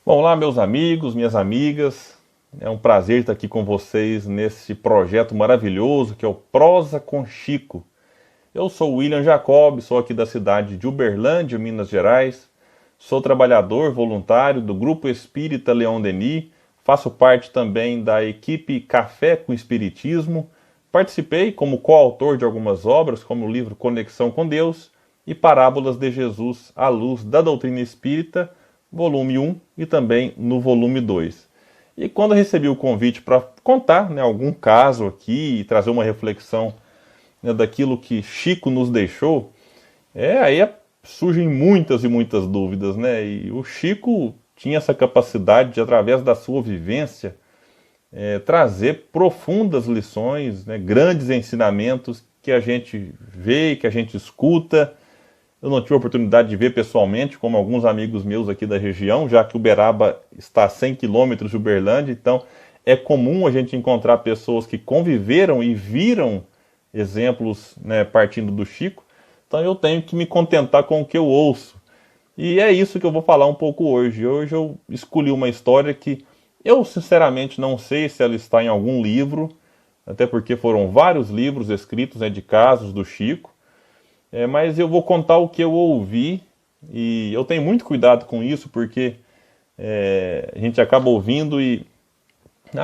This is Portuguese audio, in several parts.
Bom, olá meus amigos, minhas amigas, é um prazer estar aqui com vocês nesse projeto maravilhoso que é o Prosa com Chico. Eu sou o William Jacob, sou aqui da cidade de Uberlândia, Minas Gerais, sou trabalhador voluntário do Grupo Espírita Leon Denis, faço parte também da equipe Café com Espiritismo, participei como coautor de algumas obras, como o livro Conexão com Deus e Parábolas de Jesus à Luz da Doutrina Espírita, volume 1 e também no volume 2. E quando eu recebi o convite para contar algum caso aqui e trazer uma reflexão daquilo que Chico nos deixou, aí surgem muitas e muitas dúvidas, né? E o Chico tinha essa capacidade de, através da sua vivência, trazer profundas lições, né, grandes ensinamentos que a gente vê, que a gente escuta. Eu não tive a oportunidade de ver pessoalmente, como alguns amigos meus aqui da região, já que Uberaba está a 100 quilômetros de Uberlândia, então é comum a gente encontrar pessoas que conviveram e viram exemplos, né, partindo do Chico. Então eu tenho que me contentar com o que eu ouço. E é isso que eu vou falar um pouco hoje. Hoje eu escolhi uma história que eu sinceramente não sei se ela está em algum livro, até porque foram vários livros escritos, né, de casos do Chico. Mas eu vou contar o que eu ouvi, e eu tenho muito cuidado com isso, porque a gente acaba ouvindo e...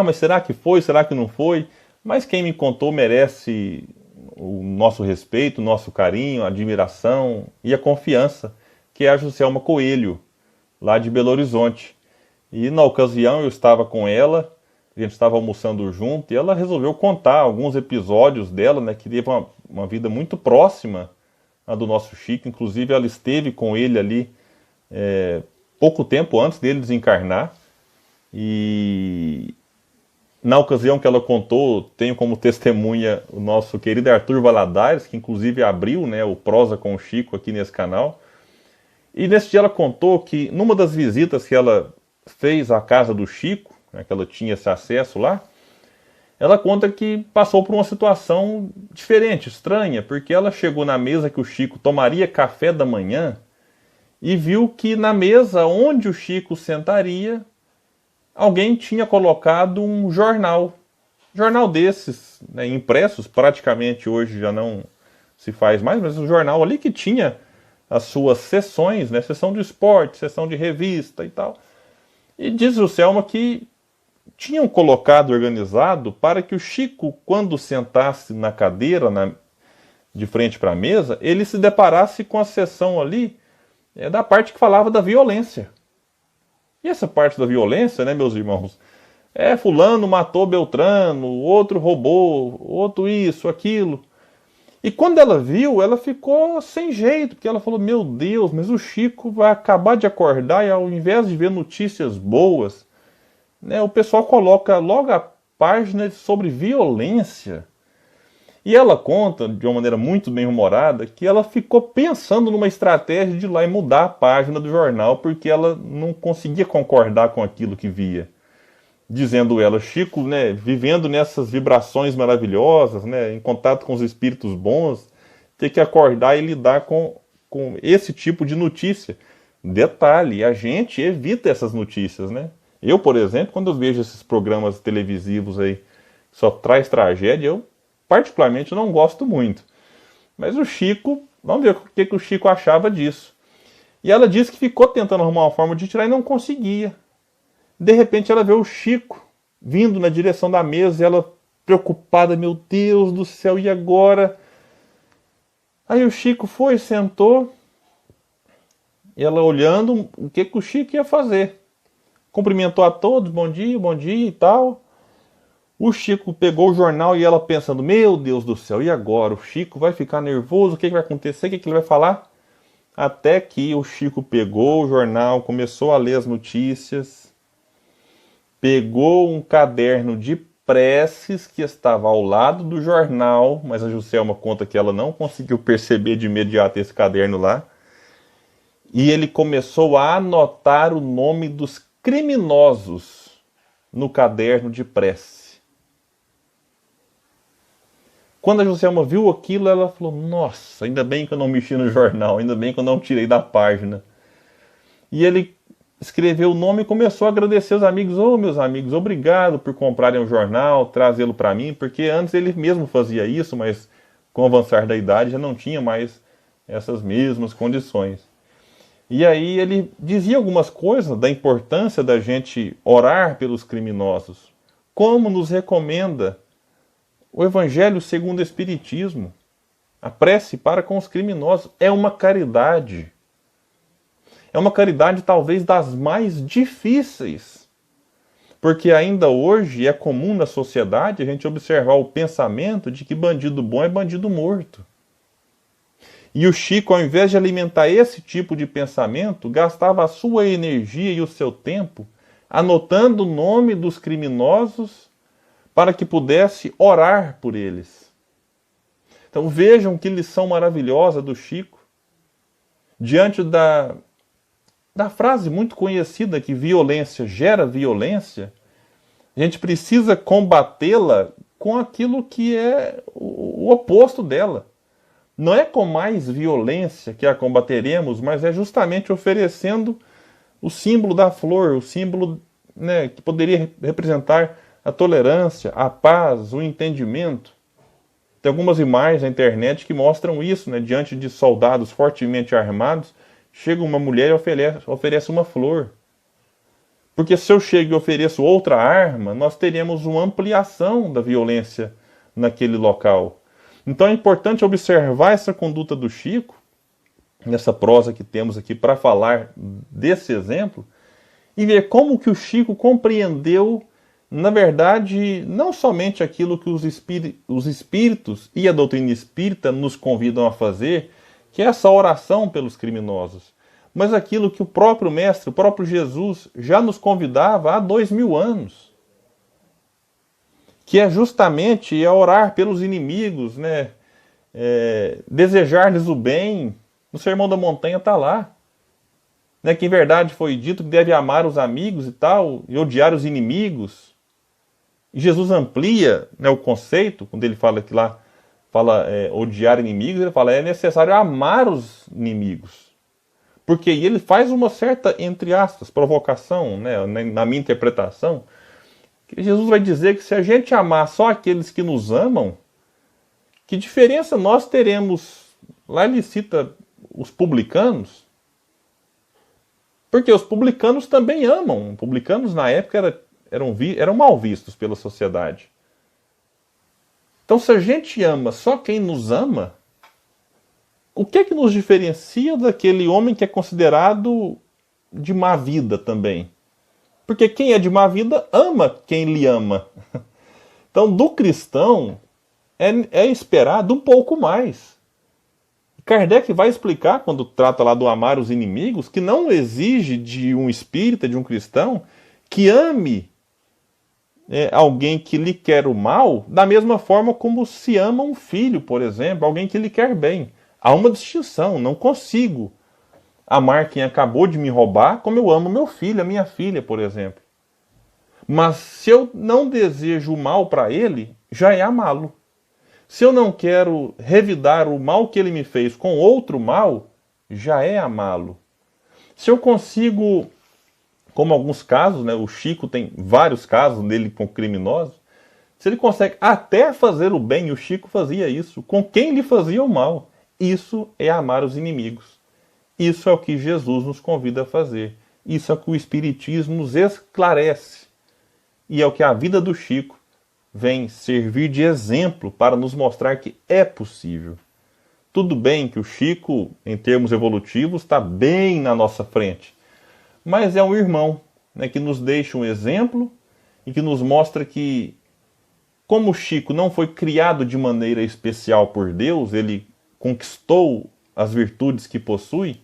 mas será que foi? Será que não foi? Mas quem me contou merece o nosso respeito, o nosso carinho, a admiração e a confiança, que é a Juscelma Coelho, lá de Belo Horizonte. E na ocasião eu estava com ela, a gente estava almoçando junto, e ela resolveu contar alguns episódios dela, né, que teve uma vida muito próxima a do nosso Chico. Inclusive ela esteve com ele ali pouco tempo antes dele desencarnar, e na ocasião que ela contou, tenho como testemunha o nosso querido Arthur Valadares, que inclusive abriu, né, o Prosa com o Chico aqui nesse canal. E nesse dia ela contou que numa das visitas que ela fez à casa do Chico, né, que ela tinha esse acesso lá, ela conta que passou por uma situação diferente, estranha, porque ela chegou na mesa que o Chico tomaria café da manhã e viu que na mesa onde o Chico sentaria, alguém tinha colocado um jornal. Jornal desses, né, impressos, praticamente hoje já não se faz mais, mas um jornal ali que tinha as suas sessões, né, sessão de esporte, sessão de revista e tal. E diz o Selma que tinham colocado, organizado, para que o Chico, quando sentasse na cadeira, de frente para a mesa, ele se deparasse com a sessão ali da parte que falava da violência. E essa parte da violência, né, meus irmãos, fulano matou Beltrano, outro roubou, outro isso, aquilo. E quando ela viu, ela ficou sem jeito, porque ela falou, meu Deus, mas o Chico vai acabar de acordar e ao invés de ver notícias boas, né, o pessoal coloca logo a página sobre violência. E ela conta, de uma maneira muito bem humorada, que ela ficou pensando numa estratégia de ir lá e mudar a página do jornal, porque ela não conseguia concordar com aquilo que via. Dizendo ela, Chico, né, vivendo nessas vibrações maravilhosas, né, em contato com os espíritos bons, ter que acordar e lidar com esse tipo de notícia. Detalhe, a gente evita essas notícias, né? Eu, por exemplo, quando eu vejo esses programas televisivos aí que só traz tragédia, eu particularmente não gosto muito. Mas o Chico, vamos ver o que o Chico achava disso. E ela disse que ficou tentando arrumar uma forma de tirar e não conseguia. De repente ela vê o Chico vindo na direção da mesa e ela preocupada, meu Deus do céu, e agora? Aí o Chico foi, sentou, ela olhando o que o Chico ia fazer. Cumprimentou a todos, bom dia e tal. O Chico pegou o jornal e ela pensando, meu Deus do céu, e agora? O Chico vai ficar nervoso, o que vai acontecer, o que ele vai falar? Até que o Chico pegou o jornal, começou a ler as notícias, pegou um caderno de preces que estava ao lado do jornal, mas a Juscelma conta que ela não conseguiu perceber de imediato esse caderno lá, e ele começou a anotar o nome dos criminosos no caderno de prece. Quando a Juscelma viu aquilo, ela falou, nossa, ainda bem que eu não mexi no jornal, ainda bem que eu não tirei da página. E ele escreveu o nome e começou a agradecer os amigos. Ô, meus amigos, obrigado por comprarem o jornal, trazê-lo para mim, porque antes ele mesmo fazia isso, mas com o avançar da idade já não tinha mais essas mesmas condições. E aí ele dizia algumas coisas da importância da gente orar pelos criminosos, como nos recomenda o Evangelho segundo o Espiritismo. A prece para com os criminosos é uma caridade. É uma caridade talvez das mais difíceis. Porque ainda hoje é comum na sociedade a gente observar o pensamento de que bandido bom é bandido morto. E o Chico, ao invés de alimentar esse tipo de pensamento, gastava a sua energia e o seu tempo anotando o nome dos criminosos para que pudesse orar por eles. Então vejam que lição maravilhosa do Chico. Diante da frase muito conhecida que violência gera violência, a gente precisa combatê-la com aquilo que é o oposto dela. Não é com mais violência que a combateremos, mas é justamente oferecendo o símbolo da flor, o símbolo, né, que poderia representar a tolerância, a paz, o entendimento. Tem algumas imagens na internet que mostram isso, né? Diante de soldados fortemente armados, chega uma mulher e oferece uma flor. Porque se eu chego e ofereço outra arma, nós teremos uma ampliação da violência naquele local. Então é importante observar essa conduta do Chico, nessa prosa que temos aqui para falar desse exemplo, e ver como que o Chico compreendeu, na verdade, não somente aquilo que os espíritos e a doutrina espírita nos convidam a fazer, que é essa oração pelos criminosos, mas aquilo que o próprio Mestre, o próprio Jesus, já nos convidava há 2000 anos, que é justamente a orar pelos inimigos, né? Desejar-lhes o bem. No Sermão da Montanha está lá, né? Que em verdade foi dito que deve amar os amigos e tal, e odiar os inimigos. E Jesus amplia, né, o conceito, quando ele fala que lá, odiar inimigos, ele fala, é necessário amar os inimigos. Porque ele faz uma certa, entre aspas, provocação, né, na minha interpretação, que Jesus vai dizer que se a gente amar só aqueles que nos amam, que diferença nós teremos? Lá ele cita os publicanos, porque os publicanos também amam. Publicanos na época eram mal vistos pela sociedade. Então se a gente ama só quem nos ama, o que é que nos diferencia daquele homem que é considerado de má vida também? Porque quem é de má vida ama quem lhe ama. Então do cristão é esperado um pouco mais. Kardec vai explicar, quando trata lá do amar os inimigos, que não exige de um espírita, de um cristão, que ame alguém que lhe quer o mal, da mesma forma como se ama um filho, por exemplo, alguém que lhe quer bem. Há uma distinção, não consigo amar quem acabou de me roubar como eu amo meu filho, a minha filha, por exemplo. Mas se eu não desejo o mal para ele, já é amá-lo. Se eu não quero revidar o mal que ele me fez com outro mal, já é amá-lo. Se eu consigo, como alguns casos, né, o Chico tem vários casos dele com criminosos, se ele consegue até fazer o bem, o Chico fazia isso, com quem lhe fazia o mal, isso é amar os inimigos. Isso é o que Jesus nos convida a fazer. Isso é o que o Espiritismo nos esclarece. E é o que a vida do Chico vem servir de exemplo para nos mostrar que é possível. Tudo bem que o Chico, em termos evolutivos, está bem na nossa frente. Mas é um irmão, né, que nos deixa um exemplo e que nos mostra que, como o Chico não foi criado de maneira especial por Deus, ele conquistou as virtudes que possui,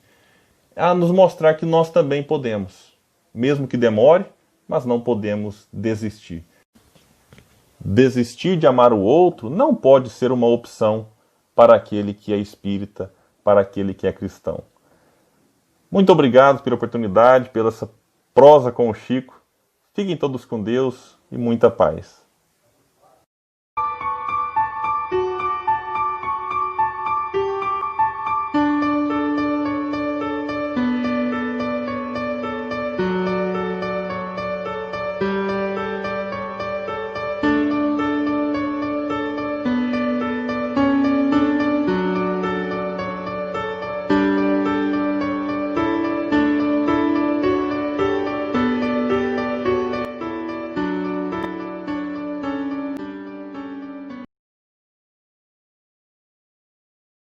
a nos mostrar que nós também podemos. Mesmo que demore, mas não podemos desistir. Desistir de amar o outro não pode ser uma opção para aquele que é espírita, para aquele que é cristão. Muito obrigado pela oportunidade, pela essa prosa com o Chico. Fiquem todos com Deus e muita paz.